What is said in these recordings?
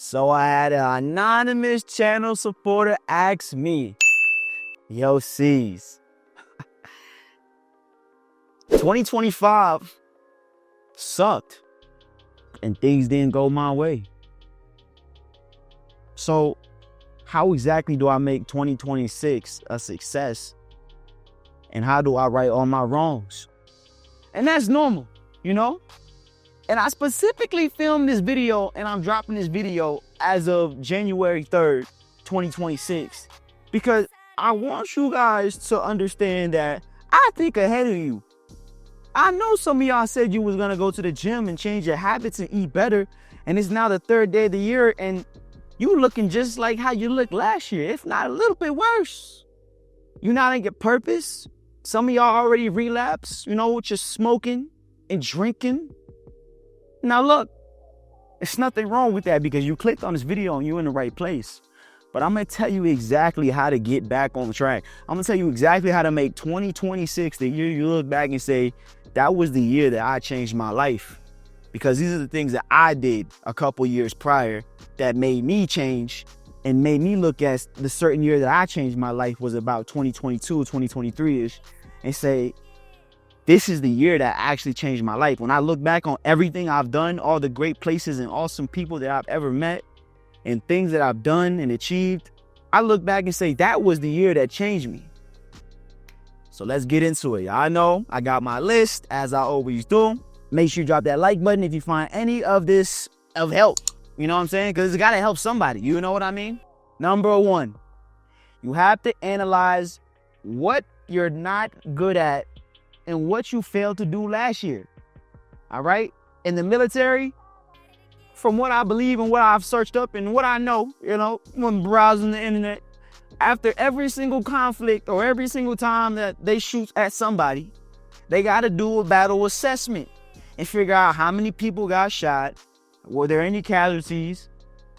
So I had an anonymous channel supporter ask me, yo, Ceaz, 2025 sucked and things didn't go my way. So how exactly do I make 2026 a success? And how do I right all my wrongs? And that's normal, you know? And I specifically filmed this video and I'm dropping this video as of January 3rd, 2026, because I want you guys to understand that I think ahead of you. I know some of y'all said you was gonna go to the gym and change your habits and eat better, and it's now the third day of the year and you looking just like how you looked last year, if not a little bit worse. You're not in your purpose. Some of y'all already relapsed, you know, with your smoking and drinking. Now look, there's nothing wrong with that because you clicked on this video and you're in the right place. But I'm gonna tell you exactly how to get back on track. I'm gonna tell you exactly how to make 2026 the year you look back and say, that was the year that I changed my life. Because these are the things that I did a couple years prior that made me change and made me look at the certain year that I changed my life was about 2022, 2023-ish, and say, this is the year that actually changed my life. When I look back on everything I've done, all the great places and awesome people that I've ever met and things that I've done and achieved, I look back and say, that was the year that changed me. So let's get into it. I know I got my list as I always do. Make sure you drop that like button if you find any of this of help. You know what I'm saying? Because it's got to help somebody. You know what I mean? Number one, you have to analyze what you're not good at and what you failed to do last year. All right? In the military, from what I believe and what I've searched up and what I know, you know, when browsing the internet, after every single conflict or every single time that they shoot at somebody, they got to do a battle assessment and figure out how many people got shot, were there any casualties,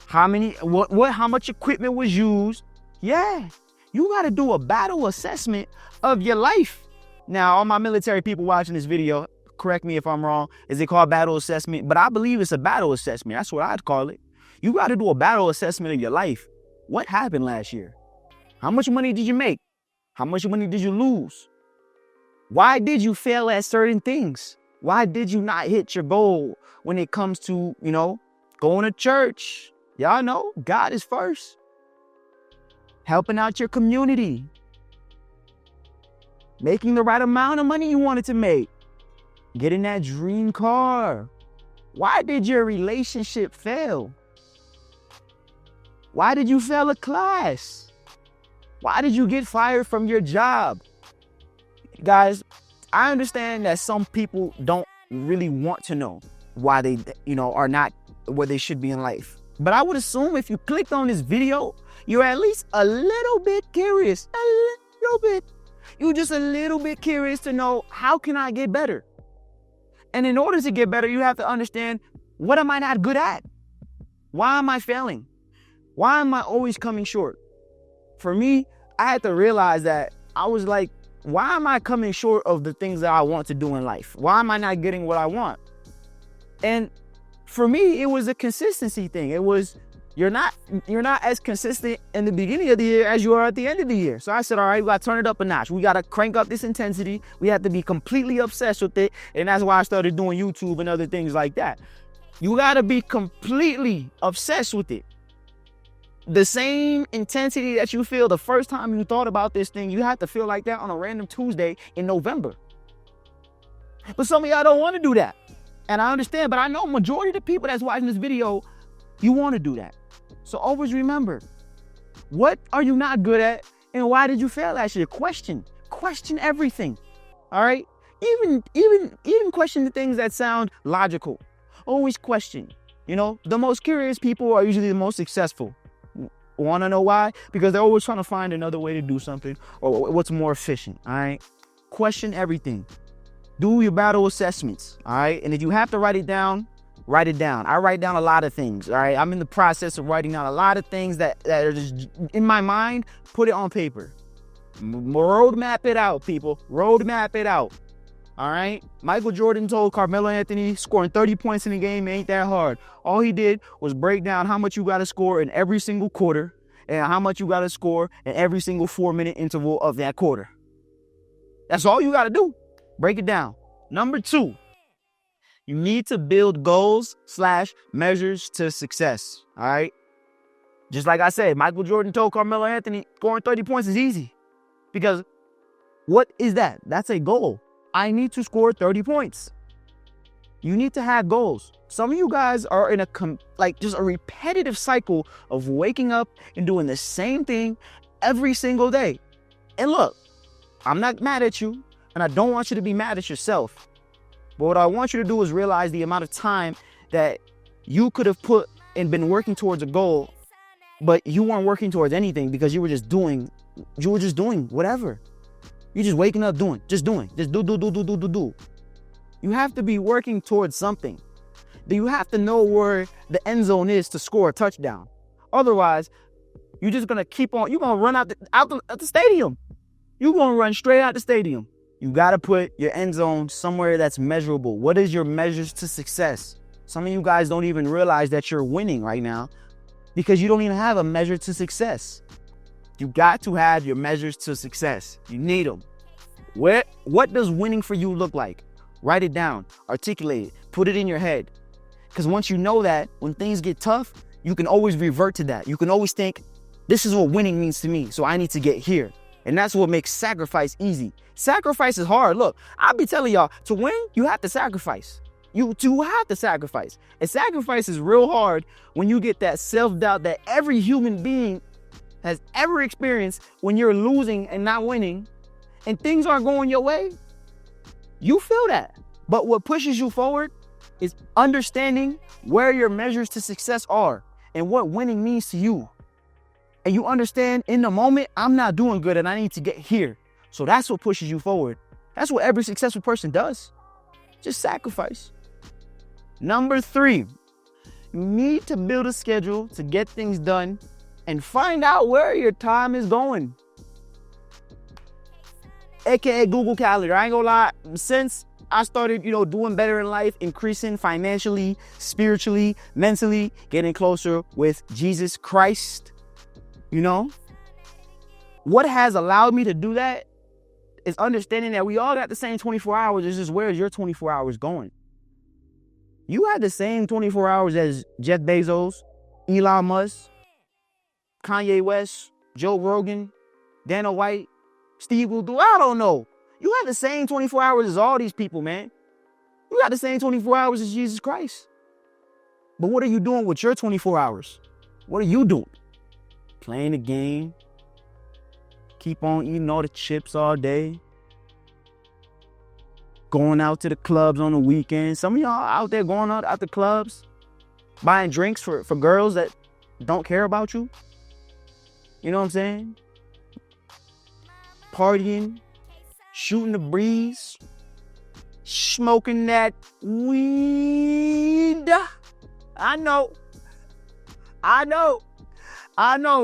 how much equipment was used. Yeah, you got to do a battle assessment of your life. Now, all my military people watching this video, correct me if I'm wrong, is it called battle assessment? But I believe it's a battle assessment. That's what I'd call it. You got to do a battle assessment of your life. What happened last year? How much money did you make? How much money did you lose? Why did you fail at certain things? Why did you not hit your goal when it comes to, you know, going to church? Y'all know God is first. Helping out your community. Making the right amount of money you wanted to make. Getting that dream car. Why did your relationship fail? Why did you fail a class? Why did you get fired from your job? Guys, I understand that some people don't really want to know why they, you know, are not where they should be in life. But I would assume if you clicked on this video, you're at least a little bit curious. A little bit. You're just a little bit curious to know, how can I get better? And in order to get better, you have to understand, what am I not good at? Why am I failing? Why am I always coming short? For me, I had to realize that I was like, why am I coming short of the things that I want to do in life? Why am I not getting what I want? And for me, it was a consistency thing. It was, you're not as consistent in the beginning of the year as you are at the end of the year. So I said, all right, we got to turn it up a notch. We got to crank up this intensity. We have to be completely obsessed with it. And that's why I started doing YouTube and other things like that. You got to be completely obsessed with it. The same intensity that you feel the first time you thought about this thing, you have to feel like that on a random Tuesday in November. But some of y'all don't want to do that. And I understand, but I know majority of the people that's watching this video, you want to do that. So always remember, what are you not good at and why did you fail last year? Question everything. All right? Even question the things that sound logical. Always question. You know, the most curious people are usually the most successful. Want to know why? Because they're always trying to find another way to do something or what's more efficient. All right? Question everything. Do your battle assessments. All right? And if you have to write it down, write it down. I write down a lot of things. All right? I'm in the process of writing down a lot of things that are just in my mind. Put it on paper. Roadmap it out, people. Roadmap it out. All right. Michael Jordan told Carmelo Anthony scoring 30 points in a game ain't that hard. All he did was break down how much you got to score in every single quarter and how much you got to score in every single 4-minute interval of that quarter. That's all you got to do. Break it down. Number 2, you need to build goals/measures to success. All right. Just like I said, Michael Jordan told Carmelo Anthony scoring 30 points is easy. Because what is that? That's a goal. I need to score 30 points. You need to have goals. Some of you guys are in just a repetitive cycle of waking up and doing the same thing every single day. And look, I'm not mad at you, and I don't want you to be mad at yourself. But what I want you to do is realize the amount of time that you could have put and been working towards a goal, but you weren't working towards anything because you were just doing whatever. You're just waking up just do. You have to be working towards something. You have to know where the end zone is to score a touchdown. Otherwise, you're just going to you're going to run out the stadium. You're going to run straight out the stadium. You got to put your end zone somewhere that's measurable. What is your measures to success? Some of you guys don't even realize that you're winning right now because you don't even have a measure to success. You got to have your measures to success. You need them. What does winning for you look like? Write it down, articulate it, put it in your head. Because once you know that, when things get tough, you can always revert to that. You can always think, this is what winning means to me, so I need to get here. And that's what makes sacrifice easy. Sacrifice is hard. Look, I'll be telling y'all, to win, you have to sacrifice. You have to sacrifice. And sacrifice is real hard when you get that self-doubt that every human being has ever experienced when you're losing and not winning and things aren't going your way. You feel that. But what pushes you forward is understanding where your measures to success are and what winning means to you. And you understand in the moment, I'm not doing good and I need to get here. So that's what pushes you forward. That's what every successful person does. Just sacrifice. Number 3, you need to build a schedule to get things done and find out where your time is going. AKA Google Calendar. I ain't gonna lie, since I started, doing better in life, increasing financially, spiritually, mentally, getting closer with Jesus Christ, what has allowed me to do that is understanding that we all got the same 24 hours. It's just where's your 24 hours going? You have the same 24 hours as Jeff Bezos, Elon Musk, Kanye West, Joe Rogan, Dana White, Steve Udo. I don't know. You have the same 24 hours as all these people, man. You got the same 24 hours as Jesus Christ. But what are you doing with your 24 hours? What are you doing? Playing the game. Keep on eating all the chips all day. Going out to the clubs on the weekend. Some of y'all out there going out the clubs, buying drinks for girls that don't care about you. You know what I'm saying? Partying, shooting the breeze, smoking that weed. I know,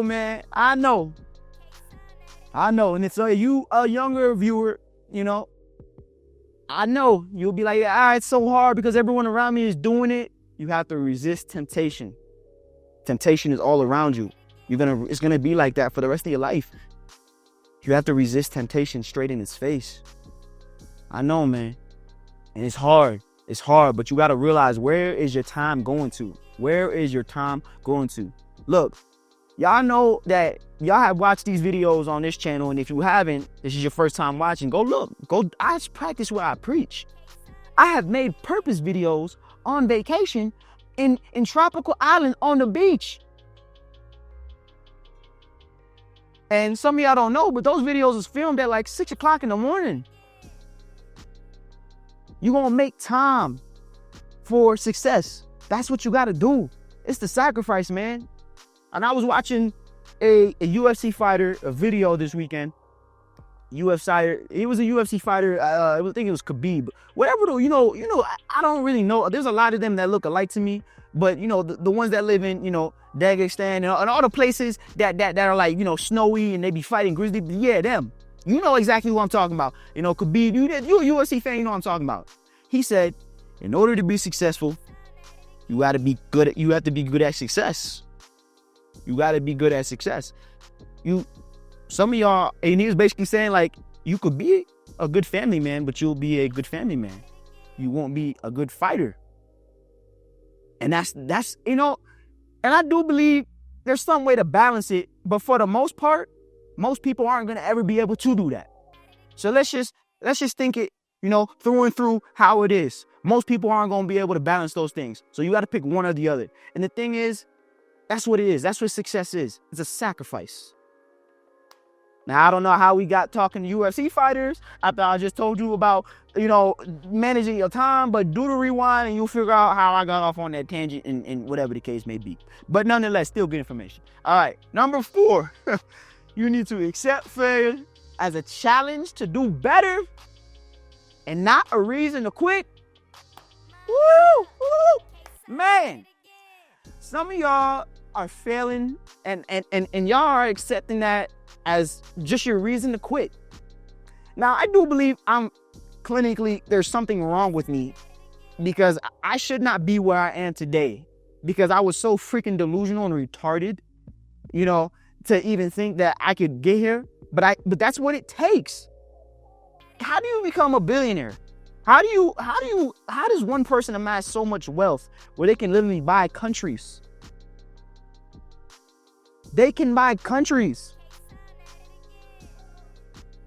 man. I know. And if you a younger viewer, I know you'll be like, it's so hard because everyone around me is doing it. You have to resist temptation. Temptation is all around you. It's gonna be like that for the rest of your life. You have to resist temptation straight in its face. I know, man. And it's hard. It's hard, but you got to realize, where is your time going to? Where is your time going to? Look, y'all know that y'all have watched these videos on this channel, and if you haven't, this is your first time watching, go look. I practice what I preach. I have made purpose videos on vacation in tropical island on the beach. And some of y'all don't know, but those videos was filmed at like 6 o'clock in the morning. You're going to make time for success. That's what you got to do. It's the sacrifice, man. And I was watching a UFC fighter, a video this weekend. It was a UFC fighter. I think it was Khabib. Whatever, though, I don't really know. There's a lot of them that look alike to me. But, the ones that live in, Dagestan and all the places that are like, snowy and they be fighting grizzly. Yeah, them. You know exactly what I'm talking about. You know, Khabib, you're a UFC fan, you know what I'm talking about. He said, in order to be successful, you have to be good at success. You got to be good at success. Some of y'all, and he was basically saying, like, you could be a good family man, but you'll be a good family man. You won't be a good fighter. And that's you know, and I do believe there's some way to balance it, but for the most part, most people aren't going to ever be able to do that. So let's just think it, you know, through and through how it is. Most people aren't going to be able to balance those things. So you got to pick one or the other. And the thing is, that's what it is. That's what success is. It's a sacrifice. Now, I don't know how we got talking to UFC fighters after I just told you about, you know, managing your time, but do the rewind and you'll figure out how I got off on that tangent and whatever the case may be. But nonetheless, still good information. All right, number 4, you need to accept failure as a challenge to do better and not a reason to quit. Woo! Man, some of y'all are failing and y'all are accepting that as just your reason to quit. Now, I do believe there's something wrong with me because I should not be where I am today because I was so freaking delusional and retarded, you know, to even think that I could get here. But that's what it takes. How do you become a billionaire? How does one person amass so much wealth where they can literally buy countries? They can buy countries.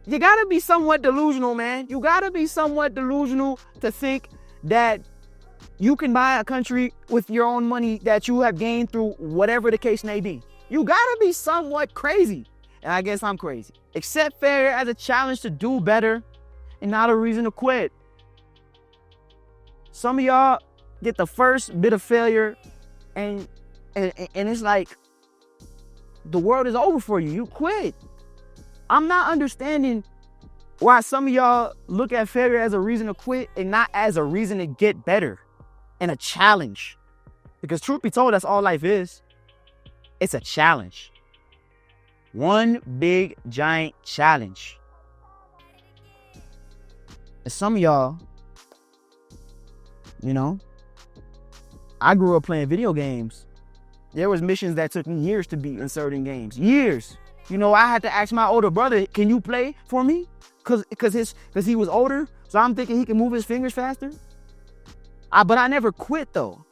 You gotta be somewhat delusional, man. You gotta be somewhat delusional to think that you can buy a country with your own money that you have gained through whatever the case may be. You gotta be somewhat crazy. And I guess I'm crazy. Accept failure as a challenge to do better and not a reason to quit. Some of y'all get the first bit of failure and it's like the world is over for you. You quit. I'm not understanding why some of y'all look at failure as a reason to quit and not as a reason to get better and a challenge. Because truth be told, that's all life is. It's a challenge. One big, giant challenge. And some of y'all, you know, I grew up playing video games. There was missions that took me years to beat in certain games. Years. You know, I had to ask my older brother, can you play for me? Cause he was older. So I'm thinking he can move his fingers faster. But I never quit though.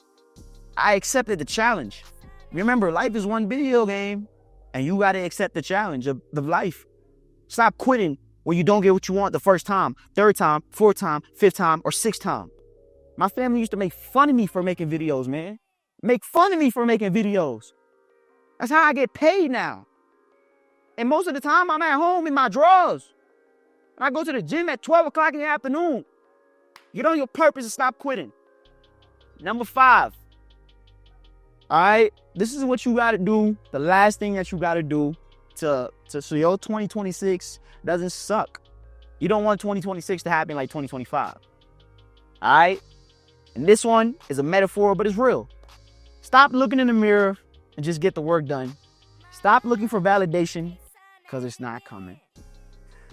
I accepted the challenge. Remember, life is one video game and you got to accept the challenge of life. Stop quitting when you don't get what you want the first time, third time, fourth time, fifth time, or sixth time. My family used to make fun of me for making videos, man. Make fun of me for making videos. That's how I get paid now. And most of the time, I'm at home in my drawers. I go to the gym at 12 o'clock in the afternoon. Get on your purpose and stop quitting. Number 5. All right, this is what you got to do. The last thing that you got to do so your 2026 doesn't suck. You don't want 2026 to happen like 2025. All right? And this one is a metaphor, but it's real. Stop looking in the mirror and just get the work done. Stop looking for validation because it's not coming.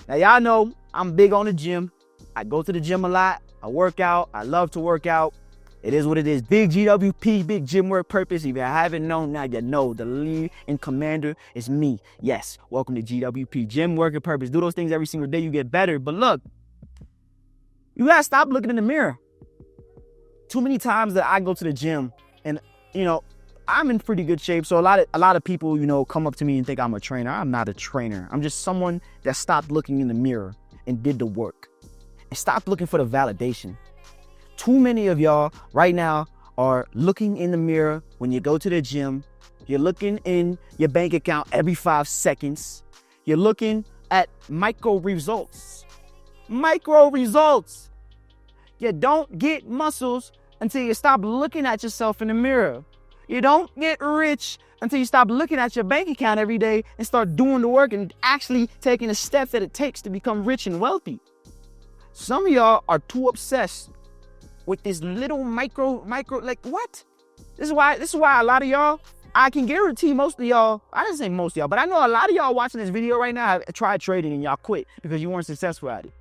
Now, y'all know I'm big on the gym. I go to the gym a lot. I work out. I love to work out. It is what it is. Big GWP, big gym work purpose. If you haven't known, now you know. The lead and commander is me. Yes, welcome to GWP, gym work and purpose. Do those things every single day. You get better. But look, you got to stop looking in the mirror. Too many times that I go to the gym and, you know, I'm in pretty good shape. So a lot of people, you know, come up to me and think I'm a trainer. I'm not a trainer. I'm just someone that stopped looking in the mirror and did the work and stopped looking for the validation. Too many of y'all right now are looking in the mirror when you go to the gym. You're looking in your bank account every 5 seconds. You're looking at micro results. Micro results. You don't get muscles until you stop looking at yourself in the mirror. You don't get rich until you stop looking at your bank account every day and start doing the work and actually taking the steps that it takes to become rich and wealthy. Some of y'all are too obsessed with this little micro, like what? This is why a lot of y'all, I can guarantee most of y'all, I didn't say most of y'all, but I know a lot of y'all watching this video right now have tried trading and y'all quit because you weren't successful at it.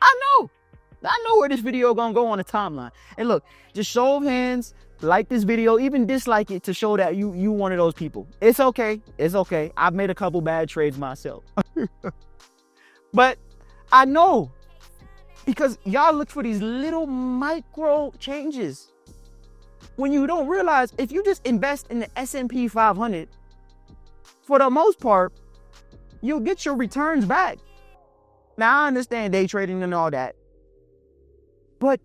I know where this video gonna go on the timeline. And look, just show of hands, like this video, even dislike it to show that you one of those people. It's okay. It's okay. I've made a couple bad trades myself. But I know because y'all look for these little micro changes. When you don't realize if you just invest in the S&P 500, for the most part, you'll get your returns back. Now, I understand day trading and all that, but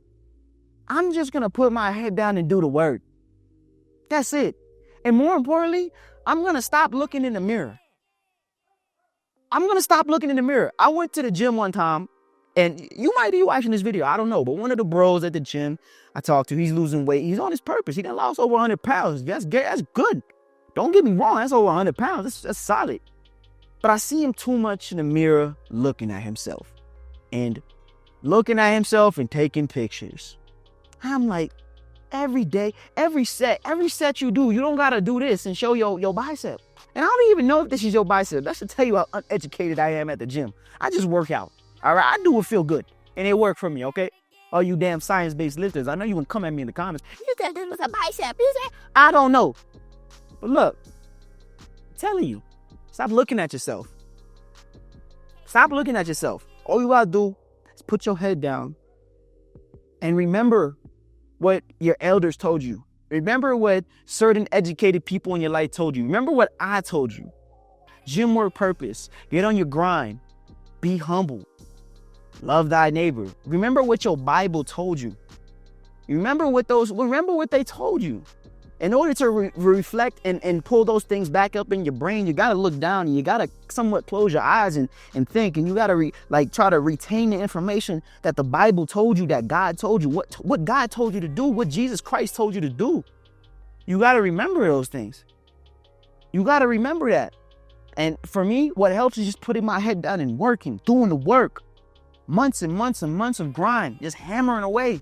I'm just going to put my head down and do the work. That's it. And more importantly, I'm going to stop looking in the mirror. I'm going to stop looking in the mirror. I went to the gym one time, and you might be watching this video. I don't know. But one of the bros at the gym I talked to, he's losing weight. He's on his purpose. He done lost over 100 pounds. That's good. Don't get me wrong. That's over 100 pounds. That's solid. But I see him too much in the mirror looking at himself and taking pictures. I'm like, every day, every set you do, you don't got to do this and show your bicep. And I don't even know if this is your bicep. That should tell you how uneducated I am at the gym. I just work out. All right, I do what feel good. And it worked for me, okay? All you damn science-based lifters, I know you can come at me in the comments. You said this was a bicep. You said, I don't know. But look, I'm telling you, stop looking at yourself. Stop looking at yourself. All you gotta do is put your head down and remember what your elders told you. Remember what certain educated people in your life told you. Remember what I told you. Gym work purpose. Get on your grind. Be humble. Love thy neighbor. Remember what your Bible told you. Remember what they told you. In order to reflect and pull those things back up in your brain, you got to look down and you got to somewhat close your eyes and think. And you got to try to retain the information that the Bible told you, that God told you, what God told you to do, what Jesus Christ told you to do. You got to remember those things. You got to remember that. And for me, what helps is just putting my head down and working, doing the work. Months and months and months of grind, just hammering away.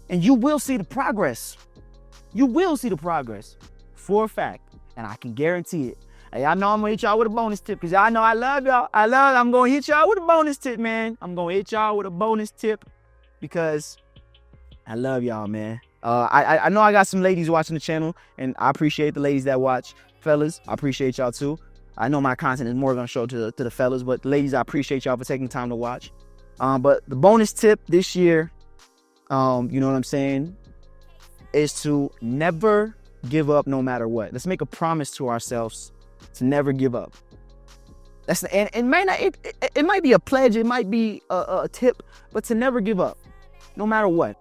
And you will see the progress. You will see the progress for a fact. And I can guarantee it. Hey, I know I'm going to hit y'all with a bonus tip because y'all know I love y'all. I'm going to hit y'all with a bonus tip, man. I'm going to hit y'all with a bonus tip because I love y'all, man. I know I got some ladies watching the channel, and I appreciate the ladies that watch. Fellas, I appreciate y'all too. I know my content is more going to show to the fellas, but ladies, I appreciate y'all for taking time to watch. But the bonus tip this year, you know what I'm saying, is to never give up no matter what. Let's make a promise to ourselves to never give up. It might be a pledge, it might be a tip, but to never give up, no matter what,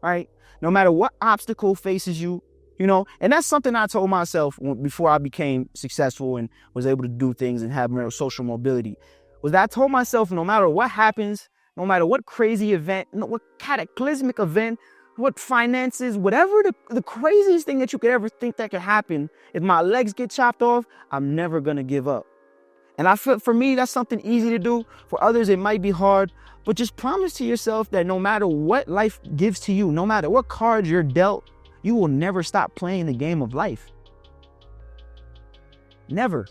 right? No matter what obstacle faces you, you know, and that's something I told myself before I became successful and was able to do things and have social mobility, was that I told myself no matter what happens, no matter what crazy event, what cataclysmic event, what finances, whatever the craziest thing that you could ever think that could happen, if my legs get chopped off, I'm never going to give up. And I feel for me, that's something easy to do. For others, it might be hard, but just promise to yourself that no matter what life gives to you, no matter what cards you're dealt, you will never stop playing the game of life. Never.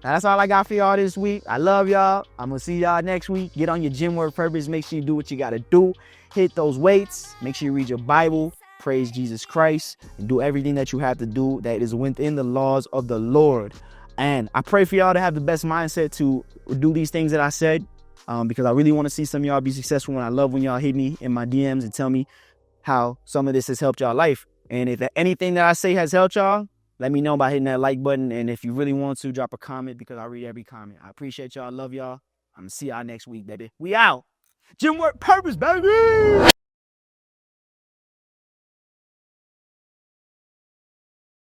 Now, that's all I got for y'all this week. I love y'all. I'm going to see y'all next week. Get on your gym work purpose. Make sure you do what you got to do. Hit those weights. Make sure you read your Bible. Praise Jesus Christ. And do everything that you have to do that is within the laws of the Lord. And I pray for y'all to have the best mindset to do these things that I said. Because I really want to see some of y'all be successful. And I love when y'all hit me in my DMs and tell me how some of this has helped y'all life. And if anything that I say has helped y'all, let me know by hitting that like button. And if you really want to, drop a comment because I read every comment. I appreciate y'all. I love y'all. I'm going to see y'all next week, baby. We out. Gym work purpose, baby.